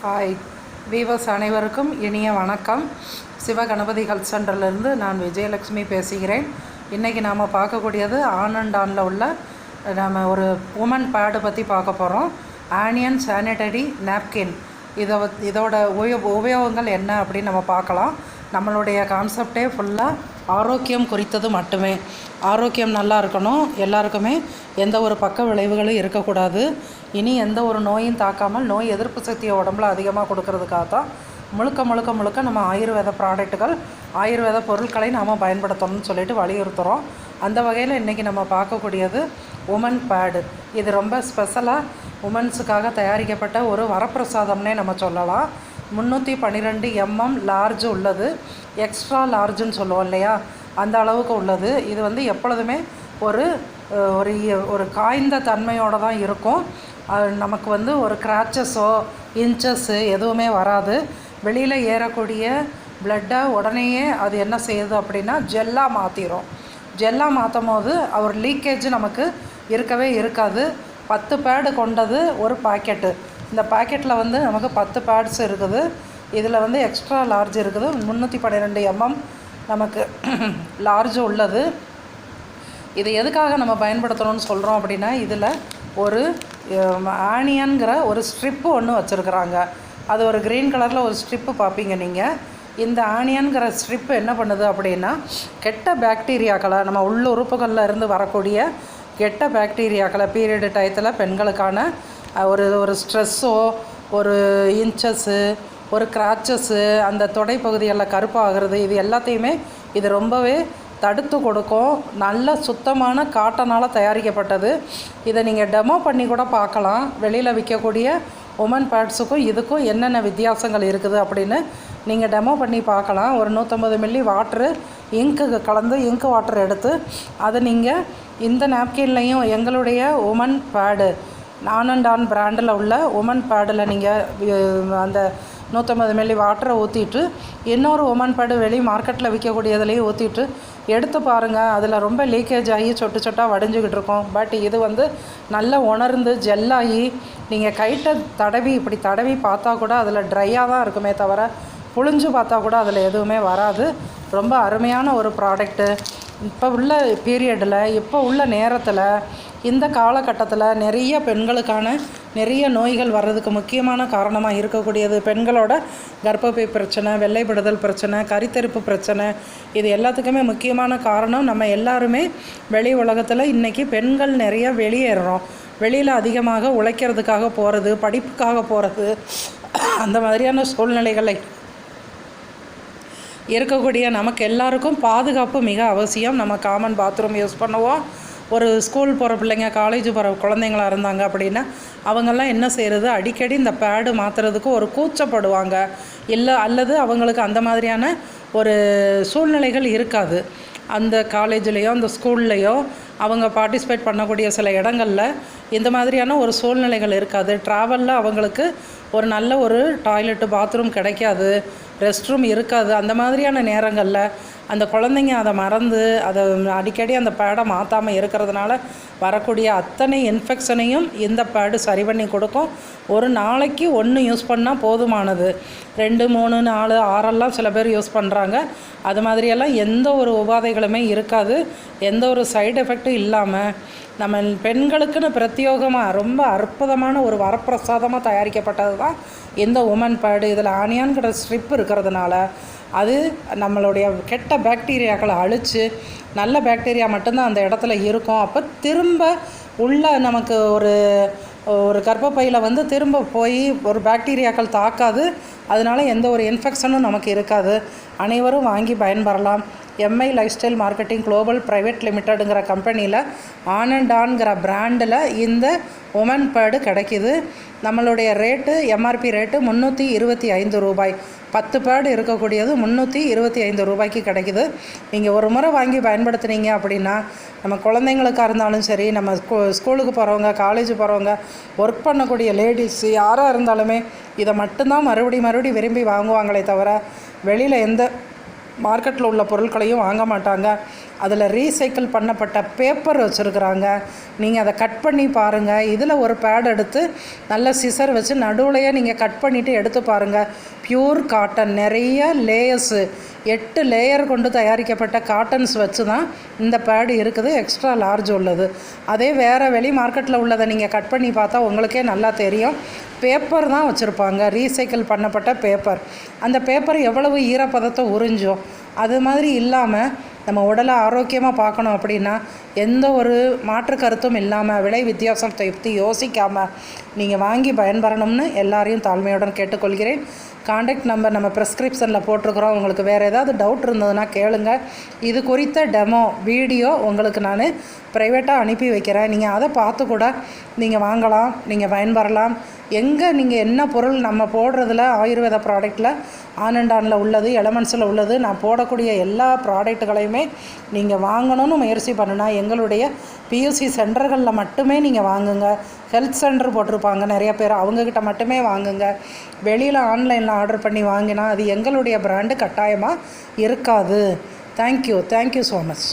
Hi viewers அனைவருக்கும் இனிய வணக்கம். சிவகணபதி ஹெல்த் சென்டர்லேருந்து நான் விஜயலட்சுமி பேசுகிறேன். இன்றைக்கி நாம் பார்க்கக்கூடியது ஆன் அண்ட் ஆனில் உள்ள நம்ம ஒரு உமன் பேடு பற்றி பார்க்க போகிறோம். ஆனியன் சானிடரி நாப்கின் இதோட உபயோகங்கள் என்ன அப்படின்னு நம்ம பார்க்கலாம். நம்மளுடைய கான்செப்டே ஃபுல்லாக ஆரோக்கியம் குறித்தது மட்டுமே. ஆரோக்கியம் நல்லா இருக்கணும், எல்லாருக்குமே எந்த ஒரு பக்க விளைவுகளும் இருக்கக்கூடாது. இனி எந்த ஒரு நோயும் தாக்காமல் நோய் எதிர்ப்பு சக்தியை உடம்புல அதிகமாக கொடுக்கறதுக்காக தான் முழுக்க நம்ம ஆயுர்வேத ப்ராடக்ட்டுகள், ஆயுர்வேத பொருட்களை நாம் பயன்படுத்தணும்னு சொல்லிட்டு வலியுறுத்துகிறோம். அந்த வகையில் இன்றைக்கி நம்ம பார்க்கக்கூடியது உமன் பேடு. இது ரொம்ப ஸ்பெஷலாக உமன்ஸுக்காக தயாரிக்கப்பட்ட ஒரு வரப்பிரசாதம்னே நம்ம சொல்லலாம். 312 mm லார்ஜ் உள்ளது, எக்ஸ்ட்ரா லார்ஜுன்னு சொல்லுவோம் இல்லையா, அந்த அளவுக்கு உள்ளது. இது எப்பொழுதுமே ஒரு ஒரு காய்ந்த தன்மையோடு தான் இருக்கும். நமக்கு ஒரு கிராச்சஸோ இன்ச்சஸ்ஸு எதுவுமே வராது. வெளியில் ஏறக்கூடிய பிளட்டை உடனேயே அது என்ன செய்யுது அப்படின்னா ஜெல்லாக மாற்றிடும். ஜெல்லாக மாற்றும் போது ஒரு லீக்கேஜ் நமக்கு இருக்கவே இருக்காது. 10 பேடு கொண்டது ஒரு பாக்கெட்டு. இந்த பாக்கெட்டில் நமக்கு 10 பேட்ஸ் இருக்குது. இதில் எக்ஸ்ட்ரா லார்ஜ் இருக்குது. 312 mm நமக்கு லார்ஜ் உள்ளது. இது எதுக்காக நம்ம பயன்படுத்தணும்னு சொல்கிறோம் அப்படின்னா, இதில் ஒரு ஆனியன்கிற ஒரு ஸ்ட்ரிப்பு ஒன்று வச்சுருக்குறாங்க. அது ஒரு க்ரீன் கலரில் ஒரு ஸ்ட்ரிப்பு பார்ப்பீங்க நீங்கள். இந்த ஆனியன்கிற ஸ்ட்ரிப்பு என்ன பண்ணுது அப்படின்னா, கெட்ட பாக்டீரியாக்களை, நம்ம உள்ளுறுப்புகளில் இருந்து வரக்கூடிய கெட்ட பாக்டீரியாக்களை, பீரியடு டயத்தில் பெண்களுக்கான ஒரு ஸ்ட்ரெஸ்ஸோ, ஒரு இன்ச்சஸ்ஸு, ஒரு கிராச்சஸ்ஸு, அந்த தொடை பகுதிகளில் கருப்பாகிறது, இது எல்லாத்தையுமே இது ரொம்பவே தடுத்து கொடுக்கும். நல்ல சுத்தமான காட்டனால் தயாரிக்கப்பட்டது. இதை நீங்கள் டெமோ பண்ணி கூட பார்க்கலாம். வெளியில் விற்கக்கூடிய உமன் பேட்ஸுக்கும் இதுக்கும் என்னென்ன வித்தியாசங்கள் இருக்குது அப்படின்னு நீங்கள் டெமோ பண்ணி பார்க்கலாம். ஒரு 150 ml வாட்ரு இங்க்கு கலந்து இங்கு வாட்டர் எடுத்து அதை நீங்கள் இந்த நாப்கின்லையும் எங்களுடைய woman pad on and on பிராண்டில் உள்ள உமன் பேடில் நீங்கள் அந்த 150 ml வாட்டரை ஊற்றிட்டு இன்னொரு உமன் பேடு வெளி மார்க்கெட்டில் விற்கக்கூடியதுலேயும் ஊற்றிட்டு எடுத்து பாருங்கள். அதில் ரொம்ப லீக்கேஜ் ஆகி சொட்டு சொட்டாக வடிஞ்சிக்கிட்டு இருக்கும். பட் இது நல்லா உணர்ந்து ஜெல்லாகி நீங்கள் கைட்டை தடவி இப்படி தடவி பார்த்தா கூட அதில் ட்ரையாக தான் இருக்குமே தவிர புழிஞ்சு பார்த்தா கூட அதில் எதுவுமே வராது. ரொம்ப அருமையான ஒரு ப்ராடக்ட்டு. இப்போ உள்ள பீரியடில், இப்போ உள்ள நேரத்தில், இந்த காலகட்டத்தில் நிறைய பெண்களுக்கான நிறைய நோய்கள் வர்றதுக்கு முக்கியமான காரணமாக இருக்கக்கூடியது பெண்களோட கர்ப்பப்பை பிரச்சனை, வெள்ளைப்படுதல் பிரச்சனை, கருத்தரிப்பு பிரச்சனை. இது எல்லாத்துக்குமே முக்கியமான காரணம் நம்ம எல்லாருமே வெளி உலகத்தில் இன்றைக்கி பெண்கள் நிறைய வெளியேறுறோம். வெளியில் அதிகமாக உழைக்கிறதுக்காக போகிறது, படிப்புக்காக போகிறது, அந்த மாதிரியான சூழ்நிலைகளை இருக்கக்கூடிய நமக்கு எல்லாருக்கும் பாதுகாப்பு மிக அவசியம். நம்ம காமன் பாத்ரூம் யூஸ் பண்ணுவோம். ஒரு ஸ்கூல் போகிற பிள்ளைங்க, காலேஜ் போகிற குழந்தைங்களாக இருந்தாங்க அப்படின்னா அவங்கெல்லாம் என்ன செய்கிறது, அடிக்கடி இந்த பேடு மாற்றுறதுக்கு ஒரு கூச்சப்படுவாங்க. அல்லது அவங்களுக்கு அந்த மாதிரியான ஒரு சூழ்நிலைகள் இருக்காது. அந்த காலேஜ்லேயோ அந்த ஸ்கூல்லையோ அவங்க பார்ட்டிசிபேட் பண்ணக்கூடிய சில இடங்களில் இந்த மாதிரியான ஒரு சூழ்நிலைகள் இருக்காது. ட்ராவலில் அவங்களுக்கு ஒரு நல்ல ஒரு டாய்லெட்டு, பாத்ரூம் கிடைக்காது, ரெஸ்ட் ரூம் இருக்காது. அந்த மாதிரியான நேரங்களில் அந்த குழந்தைங்க அதை மறந்து அதை அடிக்கடி அந்த பேடை மாற்றாமல் இருக்கிறதுனால வரக்கூடிய அத்தனை இன்ஃபெக்ஷனையும் இந்த பேடு சரி பண்ணி கொடுக்கும். ஒரு நாளைக்கு 1 யூஸ் பண்ணால் போதுமானது. 2, 3, 4, 6 சில பேர் யூஸ் பண்ணுறாங்க. அது மாதிரியெல்லாம் எந்த ஒரு உபாதைகளுமே இருக்காது. எந்த ஒரு சைடு எஃபெக்டும் இல்லாமல் நம்ம பெண்களுக்குன்னு பிரத்யோகமாக ரொம்ப அற்புதமான ஒரு வரப்பிரசாதமாக தயாரிக்கப்பட்டது தான் இந்த உமன் பேடு. இதில் ஆனியான்கிற ஸ்ட்ரிப் இருக்கிறதுனால அது நம்மளுடைய கெட்ட பாக்டீரியாக்களை அழித்து நல்ல பாக்டீரியா மட்டும்தான் அந்த இடத்துல இருக்கும். அப்போ திரும்ப உள்ள நமக்கு ஒரு கர்ப்பப்பையில் திரும்ப போய் ஒரு பாக்டீரியாக்கள் தாக்காது. அதனால் எந்த ஒரு இன்ஃபெக்ஷனும் நமக்கு இருக்காது. அனைவரும் வாங்கி பயன்பெறலாம். MI lifestyle marketing global private லிமிட்டடுங்கிற கம்பெனியில் ஆன் அண்ட் ஆன்கிற பிராண்டில் இந்த உமன் பேடு கிடைக்கிது. நம்மளுடைய ரேட்டு எம்ஆர்பி ரேட்டு 325 ரூபாய். 10 பேடு இருக்கக்கூடியது 325 ரூபாய்க்கு கிடைக்கிது. நீங்கள் ஒரு முறை வாங்கி பயன்படுத்துனீங்க அப்படின்னா நம்ம குழந்தைங்களுக்காக இருந்தாலும் சரி, நம்ம ஸ்கூலுக்கு போகிறவங்க, காலேஜ் போகிறவங்க, ஒர்க் பண்ணக்கூடிய லேடிஸ் யாராக இருந்தாலுமே இதை மட்டும்தான் மறுபடி விரும்பி வாங்குவாங்களே தவிர வெளியில் எந்த மார்க்கெட்டில் உள்ள பொருட்களையும் வாங்க மாட்டாங்க. அதில் ரீசைக்கிள் பண்ணப்பட்ட பேப்பர் வச்சுருக்குறாங்க. நீங்கள் அதை கட் பண்ணி பாருங்கள். இதில் ஒரு பேட் எடுத்து நல்ல சிசர் வச்சு நடுவுலையே நீங்கள் கட் பண்ணிவிட்டு எடுத்து பாருங்கள். பியூர் காட்டன், நிறைய லேயர்ஸு, 8 லேயர் கொண்டு தயாரிக்கப்பட்ட காட்டன்ஸ் வச்சு தான் இந்த பேடு இருக்குது. எக்ஸ்ட்ரா லார்ஜ் உள்ளது. அதே வேறு வெளி மார்க்கெட்டில் உள்ளதை நீங்கள் கட் பண்ணி பார்த்தா உங்களுக்கே நல்லா தெரியும். பேப்பர் தான் வச்சுருப்பாங்க, ரீசைக்கிள் பண்ணப்பட்ட பேப்பர். அந்த பேப்பர் எவ்வளவு ஈரப்பதத்தை உறிஞ்சும். அது மாதிரி இல்லாமல் நம்ம உடலை ஆரோக்கியமாக பார்க்கணும் அப்படின்னா எந்த ஒரு மாற்று கருத்தும் இல்லாமல் விலை வித்தியாசத்தை பற்றி யோசிக்காமல் நீங்கள் வாங்கி பயன்பெறணும்னு எல்லாரையும் தாழ்மையுடன் கேட்டுக்கொள்கிறேன். காண்டாக்ட் நம்பர் நம்ம ப்ரெஸ்கிரிப்ஷனில் போட்டிருக்கிறோம். உங்களுக்கு வேறு ஏதாவது டவுட் இருந்ததுன்னா கேளுங்க. இது குறித்த டெமோ வீடியோ உங்களுக்கு நான் ப்ரைவேட்டாக அனுப்பி வைக்கிறேன். நீங்கள் அதை பார்த்து கூட நீங்கள் வாங்கலாம், நீங்கள் பயன்பெறலாம். எங்கே நீங்கள் என்ன பொருள் நம்ம போடுறதுல ஆயுர்வேத ப்ராடக்டில் ஆன் அண்ட் ஆனில் உள்ளது, எலமெண்ட்ஸில் உள்ளது, நான் போடக்கூடிய எல்லா ப்ராடக்ட்டுகளையுமே நீங்கள் வாங்கணும்னு முயற்சி பண்ணுனா எங்களுடைய பியூசி சென்டர்களில் மட்டுமே நீங்கள் வாங்குங்க. ஹெல்த் சென்டர் போட்டிருப்பாங்க நிறைய பேர், அவங்கக்கிட்ட மட்டுமே வாங்குங்க. வெளியில் ஆன்லைனில் ஆர்டர் பண்ணி வாங்கினா அது எங்களுடைய பிராண்டு கட்டாயமாக இருக்காது. Thank you so much.